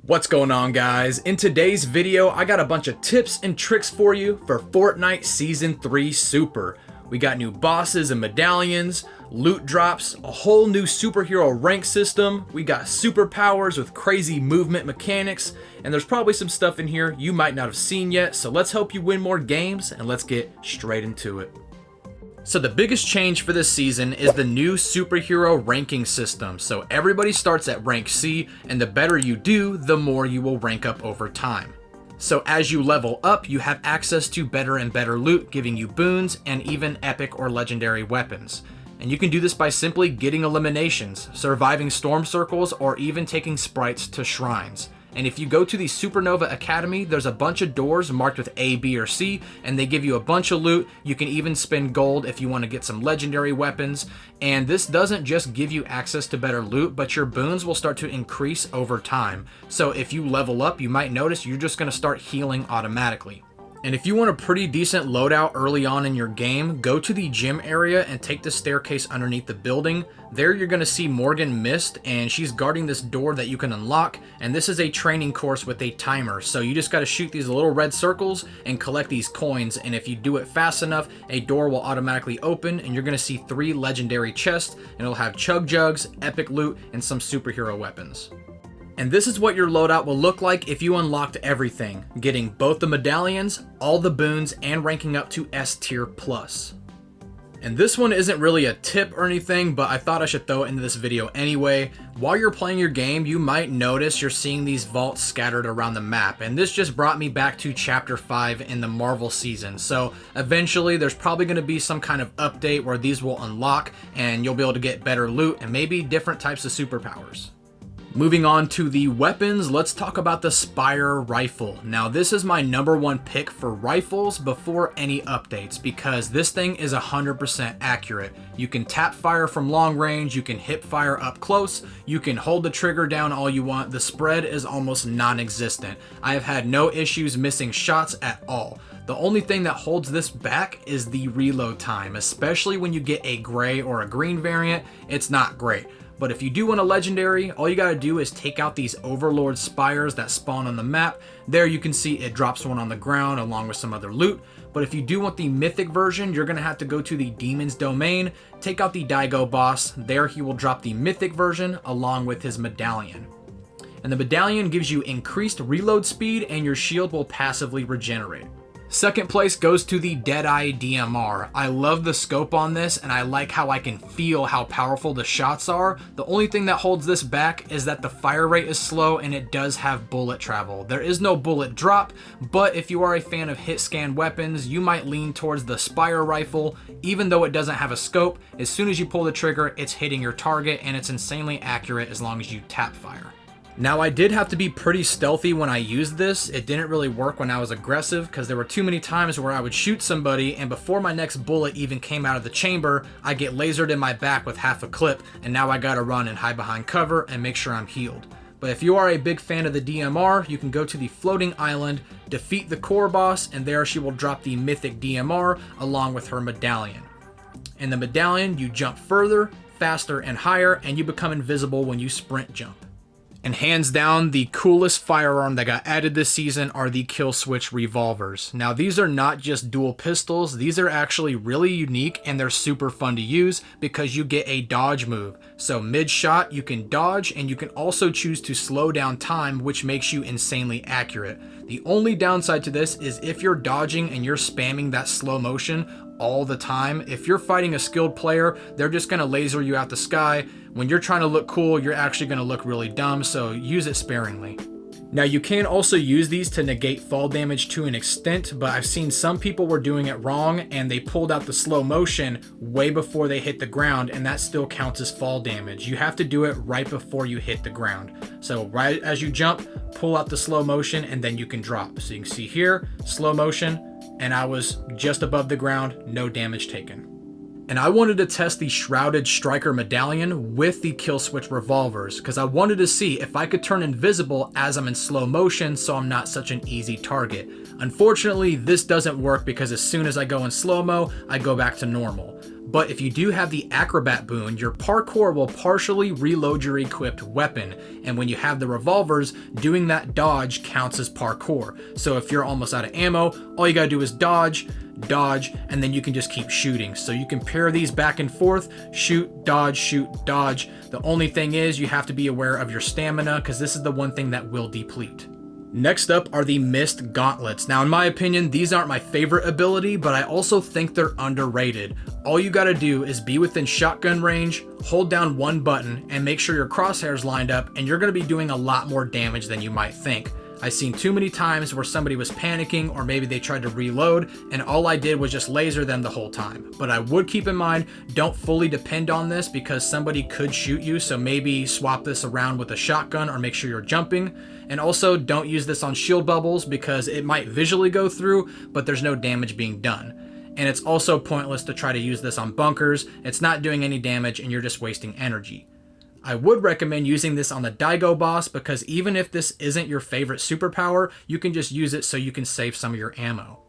What's going on, guys? In today's video, I got a bunch of tips and tricks for you for Fortnite Season 3 Super. We got new bosses and medallions, loot drops, a whole new superhero rank system, we got superpowers with crazy movement mechanics, and there's probably some stuff in here you might not have seen yet, so let's help you win more games and let's get straight into it. So the biggest change for this season is the new superhero ranking system. So everybody starts at rank C, and the better you do, the more you will rank up over time. So as you level up, you have access to better and better loot, giving you boons and even epic or legendary weapons. And you can do this by simply getting eliminations, surviving storm circles, or even taking sprites to shrines. And if you go to the Supernova Academy, there's a bunch of doors marked with A, B, or C, and they give you a bunch of loot. You can even spend gold if you want to get some legendary weapons. And this doesn't just give you access to better loot, but your boons will start to increase over time. So if you level up, you might notice you're just going to start healing automatically. And if you want a pretty decent loadout early on in your game, go to the gym area and take the staircase underneath the building. There you're going to see Morgan Mist, and she's guarding this door that you can unlock, and this is a training course with a timer. So you just got to shoot these little red circles and collect these coins, and if you do it fast enough, a door will automatically open and you're going to see 3 legendary chests, and it'll have chug jugs, epic loot, and some superhero weapons. And this is what your loadout will look like if you unlocked everything, getting both the medallions, all the boons, and ranking up to S tier plus. And this one isn't really a tip or anything, but I thought I should throw it into this video anyway. While you're playing your game, you might notice you're seeing these vaults scattered around the map, and this just brought me back to Chapter 5 in the Marvel season. So eventually there's probably going to be some kind of update where these will unlock, and you'll be able to get better loot and maybe different types of superpowers. Moving on to the weapons, let's talk about the Spire Rifle. Now this is my #1 pick for rifles before any updates because this thing is 100% accurate. You can tap fire from long range, you can hip fire up close, you can hold the trigger down all you want. The spread is almost non-existent. I have had no issues missing shots at all. The only thing that holds this back is the reload time, especially when you get a gray or a green variant. It's not great. But if you do want a legendary, all you gotta do is take out these Overlord Spires that spawn on the map. There you can see it drops one on the ground along with some other loot. But if you do want the mythic version, you're gonna have to go to the Demon's Domain, take out the Daigo boss. There he will drop the mythic version along with his medallion. And the medallion gives you increased reload speed and your shield will passively regenerate. Second place goes to the Deadeye DMR. I love the scope on this and I like how I can feel how powerful the shots are. The only thing that holds this back is that the fire rate is slow and it does have bullet travel. There is no bullet drop, but if you are a fan of hit scan weapons, you might lean towards the Spire Rifle. Even though it doesn't have a scope, as soon as you pull the trigger, it's hitting your target and it's insanely accurate as long as you tap fire. Now I did have to be pretty stealthy when I used this. It didn't really work when I was aggressive because there were too many times where I would shoot somebody and before my next bullet even came out of the chamber, I get lasered in my back with half a clip and now I gotta run and hide behind cover and make sure I'm healed. But if you are a big fan of the DMR, you can go to the floating island, defeat the core boss, and there she will drop the mythic DMR along with her medallion. In the medallion, you jump further, faster, and higher, and you become invisible when you sprint jump. And hands down, the coolest firearm that got added this season are the kill switch revolvers. Now these are not just dual pistols, these are actually really unique and they're super fun to use because you get a dodge move. So mid shot you can dodge and you can also choose to slow down time, which makes you insanely accurate. The only downside to this is if you're dodging and you're spamming that slow motion all the time, if you're fighting a skilled player, they're just going to laser you out the sky. When you're trying to look cool, you're actually going to look really dumb, so use it sparingly. Now you can also use these to negate fall damage to an extent, but I've seen some people were doing it wrong and they pulled out the slow motion way before they hit the ground and that still counts as fall damage. You have to do it right before you hit the ground. So right as you jump, pull out the slow motion and then you can drop. So you can see here, slow motion, and I was just above the ground, no damage taken. And I wanted to test the Shrouded Striker medallion with the kill switch revolvers because I wanted to see if I could turn invisible as I'm in slow motion so I'm not such an easy target. Unfortunately, this doesn't work because as soon as I go in slow-mo, I go back to normal. But if you do have the Acrobat boon, your parkour will partially reload your equipped weapon. And when you have the revolvers, doing that dodge counts as parkour. So if you're almost out of ammo, all you gotta do is dodge, and then you can just keep shooting. So you can pair these back and forth, shoot, dodge. The only thing is you have to be aware of your stamina, because this is the one thing that will deplete. Next up are the Mist Gauntlets. Now, in my opinion, these aren't my favorite ability, but I also think they're underrated. All you gotta do is be within shotgun range, hold down one button, and make sure your crosshairs lined up, and you're gonna be doing a lot more damage than you might think. I've seen too many times where somebody was panicking, or maybe they tried to reload, and all I did was just laser them the whole time. But I would keep in mind, don't fully depend on this because somebody could shoot you, so maybe swap this around with a shotgun or make sure you're jumping. And also, don't use this on shield bubbles because it might visually go through, but there's no damage being done. And it's also pointless to try to use this on bunkers. It's not doing any damage and you're just wasting energy. I would recommend using this on the Daigo boss because even if this isn't your favorite superpower, you can just use it so you can save some of your ammo.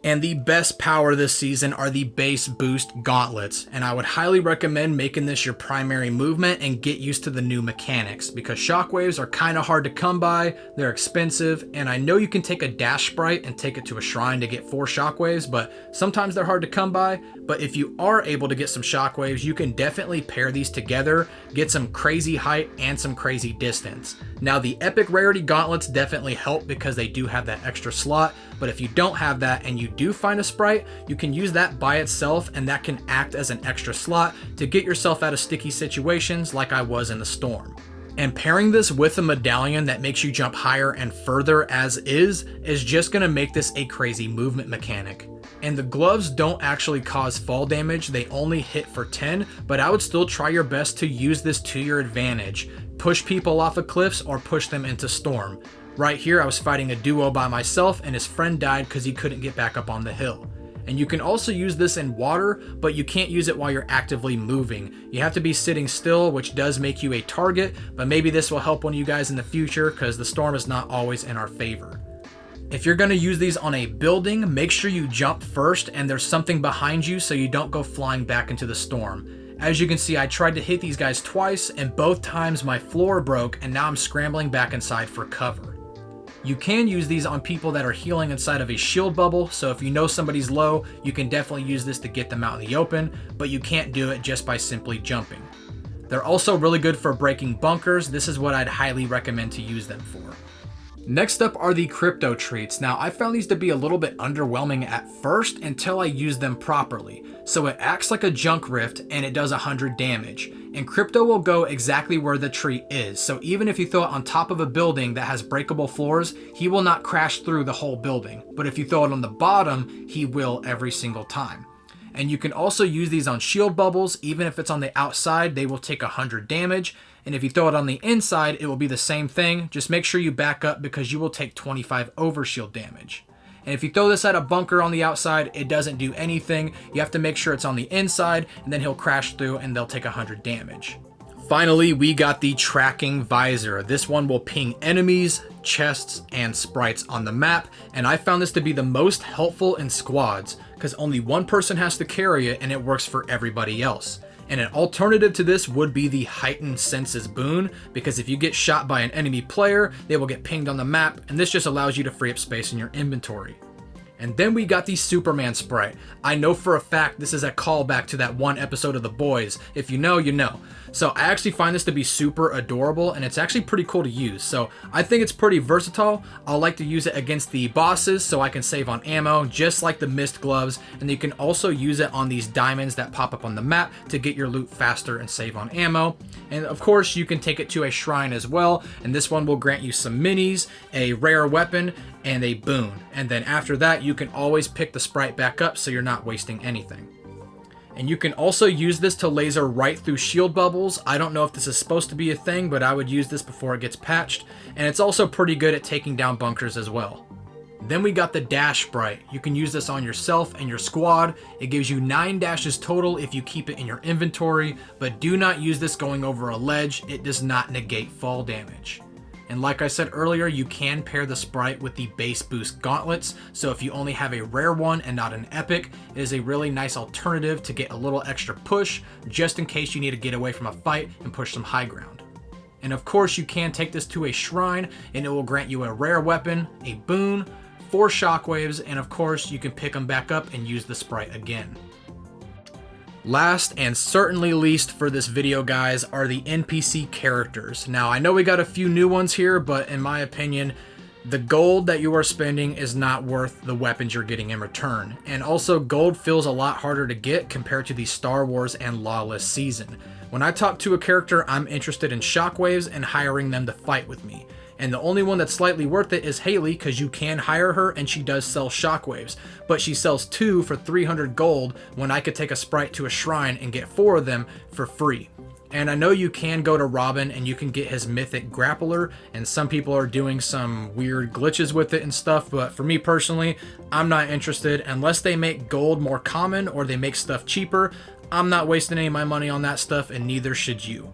And the best power this season are the base boost gauntlets, and I would highly recommend making this your primary movement and get used to the new mechanics because shockwaves are kind of hard to come by, they're expensive, and I know you can take a dash sprite and take it to a shrine to get 4 shockwaves, but sometimes they're hard to come by. But if you are able to get some shockwaves, you can definitely pair these together, get some crazy height and some crazy distance. Now the epic rarity gauntlets definitely help because they do have that extra slot, but if you don't have that and you do find a sprite, you can use that by itself and that can act as an extra slot to get yourself out of sticky situations like I was in the storm. And pairing this with a medallion that makes you jump higher and further as is just gonna make this a crazy movement mechanic. And the gloves don't actually cause fall damage, they only hit for 10, but I would still try your best to use this to your advantage. Push people off of cliffs or push them into storm. Right here I was fighting a duo by myself and his friend died because he couldn't get back up on the hill. And you can also use this in water, but you can't use it while you're actively moving. You have to be sitting still, which does make you a target, but maybe this will help one of you guys in the future because the storm is not always in our favor. If you're going to use these on a building, make sure you jump first and there's something behind you so you don't go flying back into the storm. As you can see, I tried to hit these guys twice and both times my floor broke and now I'm scrambling back inside for cover. You can use these on people that are healing inside of a shield bubble, so if you know somebody's low, you can definitely use this to get them out in the open, but you can't do it just by simply jumping. They're also really good for breaking bunkers. This is what I'd highly recommend to use them for. Next up are the crypto treats. Now I found these to be a little bit underwhelming at first until I used them properly. So it acts like a junk rift and it does 100 damage. And crypto will go exactly where the tree is. So even if you throw it on top of a building that has breakable floors, he will not crash through the whole building. But if you throw it on the bottom, he will every single time. And you can also use these on shield bubbles. Even if it's on the outside, they will take 100 damage. And if you throw it on the inside, it will be the same thing. Just make sure you back up because you will take 25 overshield damage. And if you throw this at a bunker on the outside, it doesn't do anything. You have to make sure it's on the inside and then he'll crash through and they'll take 100 damage. Finally, we got the tracking visor. This one will ping enemies, chests, and sprites on the map. And I found this to be the most helpful in squads because only one person has to carry it and it works for everybody else. And an alternative to this would be the heightened senses boon, because if you get shot by an enemy player, they will get pinged on the map, and this just allows you to free up space in your inventory. And then we got the Superman sprite. I know for a fact this is a callback to that one episode of The Boys. If you know, you know. So I actually find this to be super adorable and it's actually pretty cool to use. So I think it's pretty versatile. I like to use it against the bosses so I can save on ammo, just like the mist gloves. And you can also use it on these diamonds that pop up on the map to get your loot faster and save on ammo. And of course you can take it to a shrine as well. And this one will grant you some minis, a rare weapon, and a boon. And then after that, you can always pick the sprite back up so you're not wasting anything. And you can also use this to laser right through shield bubbles. I don't know if this is supposed to be a thing, but I would use this before it gets patched. And it's also pretty good at taking down bunkers as well. Then we got the dash sprite. You can use this on yourself and your squad. It gives you 9 dashes total if you keep it in your inventory, but do not use this going over a ledge. It does not negate fall damage. And like I said earlier, you can pair the Sprite with the base boost gauntlets, so if you only have a rare one and not an epic, it is a really nice alternative to get a little extra push, just in case you need to get away from a fight and push some high ground. And of course, you can take this to a shrine and it will grant you a rare weapon, a boon, 4 shockwaves, and of course you can pick them back up and use the Sprite again. Last and certainly least for this video, guys, are the NPC characters. Now, I know we got a few new ones here, but in my opinion, the gold that you are spending is not worth the weapons you're getting in return. And also, gold feels a lot harder to get compared to the Star Wars and Lawless season. When I talk to a character, I'm interested in shockwaves and hiring them to fight with me. And the only one that's slightly worth it is Haley, because you can hire her and she does sell shockwaves. But she sells 2 for 300 gold when I could take a Sprite to a shrine and get 4 of them for free. And I know you can go to Robin and you can get his mythic grappler, and some people are doing some weird glitches with it and stuff, but for me personally, I'm not interested. Unless they make gold more common or they make stuff cheaper, I'm not wasting any of my money on that stuff, and neither should you.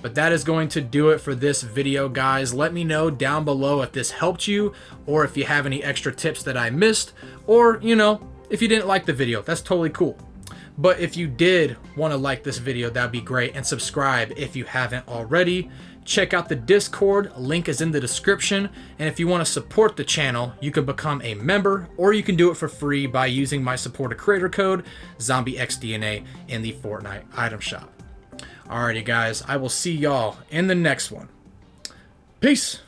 But that is going to do it for this video, guys. Let me know down below if this helped you, or if you have any extra tips that I missed, or, you know, if you didn't like the video, that's totally cool. But if you did want to like this video, that'd be great, and subscribe if you haven't already. Check out the Discord, link is in the description, and if you want to support the channel, you can become a member, or you can do it for free by using my support a creator code, ZombiexD.N.A, in the Fortnite item shop. Alrighty, guys, I will see y'all in the next one. Peace!